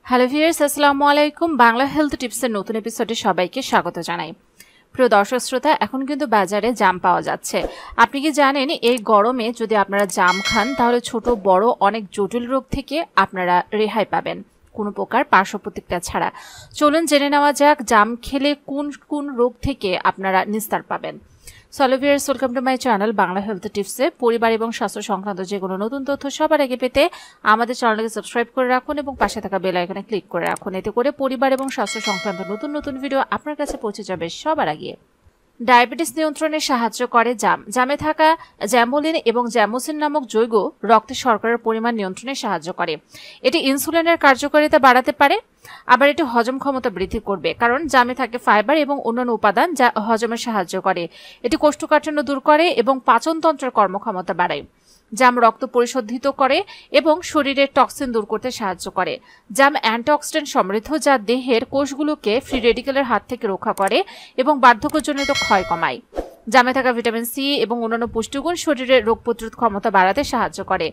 Hello viewers, আসসালামু আলাইকুম। Bangla health টিপসের নতুন এপিসোডে সবাইকে স্বাগত জানাই। প্রিয় দর্শক শ্রোতা, এখন কিন্তু বাজারে জাম পাওয়া যাচ্ছে। আপনি কি জানেন এই গরমে যদি আপনারা জাম খান তাহলে ছোট বড় অনেক জটিল রোগ থেকে আপনারা রেহাই পাবেন, কোনো প্রকার পার্শ্ব প্রতিক্রিয়া ছাড়া। চলুন জেনে নেওয়া যাক জাম খেলে কোন কোন রোগ থেকে আপনারা নিস্তার পাবেন। Viewers, welcome to my channel Bangla health টিপসে। পরিবার এবং স্বাস্থ্য সংক্রান্ত যে কোনো নতুন তথ্য সবার আগে পেতে আমাদের চ্যানেলকে সাবস্ক্রাইব করে রাখুন এবং পাশে থাকা বেল আইকনে ক্লিক করে রাখুন। এতে করে পরিবার এবং স্বাস্থ্য সংক্রান্ত নতুন নতুন ভিডিও আপনার কাছে পৌঁছে যাবে সবার আগে। ডায়াবেটিস নিয়ন্ত্রণে সাহায্য করে জাম। জামে থাকা জ্যাম্বোলিন এবং জ্যামোসিন নামক যৌগ রক্তে শর্করার পরিমাণ নিয়ন্ত্রণে সাহায্য করে। এটি ইনসুলিনের কার্যকারিতা বাড়াতে পারে, আবার এটি হজম ক্ষমতা বৃদ্ধি করবে, কারণ জামে থাকে ফাইবার এবং অন্যান্য উপাদান যা হজমে সাহায্য করে। এটি কোষ্ঠকাঠিন্য দূর করে এবং পাচনতন্ত্রের কর্মক্ষমতা বাড়ায়। জাম রক্ত পরিশোধিত করে এবং শরীরের টক্সিন দূর করতে সাহায্য করে। জাম অ্যান্টিঅক্সিডেন্ট সমৃদ্ধ, যা দেহের কোষগুলোকে ফ্রি রেডিক্যালের হাত থেকে রক্ষা করে এবং বার্ধক্যজনিত ক্ষয় কমায়। জামে থাকা ভিটামিন সি এবং অন্যান্য পুষ্টিগুণ শরীরের রোগ প্রতিরোধ ক্ষমতা বাড়াতে সাহায্য করে।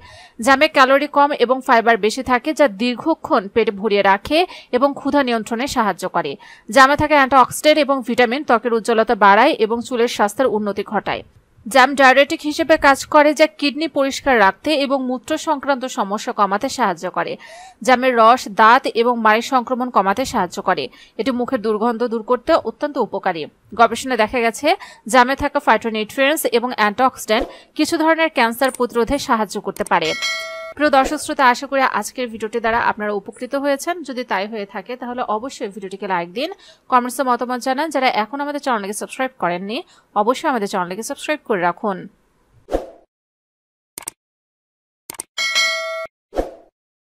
জামে ক্যালোরি কম এবং ফাইবার বেশি থাকে, যা দীর্ঘক্ষণ পেট ভরিয়ে রাখে এবং ক্ষুধা নিয়ন্ত্রণে সাহায্য করে। জামে থাকা অ্যান্টিঅক্সিডেন্ট এবং ভিটামিন ত্বকের উজ্জ্বলতা বাড়ায় এবং চুলের স্বাস্থ্যের উন্নতি ঘটায়। জাম ডায়ুরেটিক হিসেবে কাজ করে, যা কিডনি পরিষ্কার রাখতে এবং মূত্র সংক্রান্ত সমস্যা কমাতে সাহায্য করে। জামের রস দাঁত এবং মাড়ির সংক্রমণ কমাতে সাহায্য করে। এটি মুখের দুর্গন্ধ দূর করতে অত্যন্ত উপকারী। গবেষণায় দেখা গেছে জামে থাকা ফাইটোনিউট্রিয়েন্টস এবং অ্যান্টিঅক্সিডেন্ট কিছু ধরনের ক্যান্সার প্রতিরোধে সাহায্য করতে পারে। প্রিয় দর্শক শ্রোতা, আশা করি আজকের ভিডিওটি দ্বারা আপনারা উপকৃত হয়েছেন। যদি তাই হয়ে থাকে তাহলে অবশ্যই ভিডিওটিকে লাইক দিন, কমেন্টসে মতামত জানান। যারা এখন আমাদের চ্যানেলকে সাবস্ক্রাইব করেননি অবশ্যই আমাদের চ্যানেলকে সাবস্ক্রাইব করে রাখুন।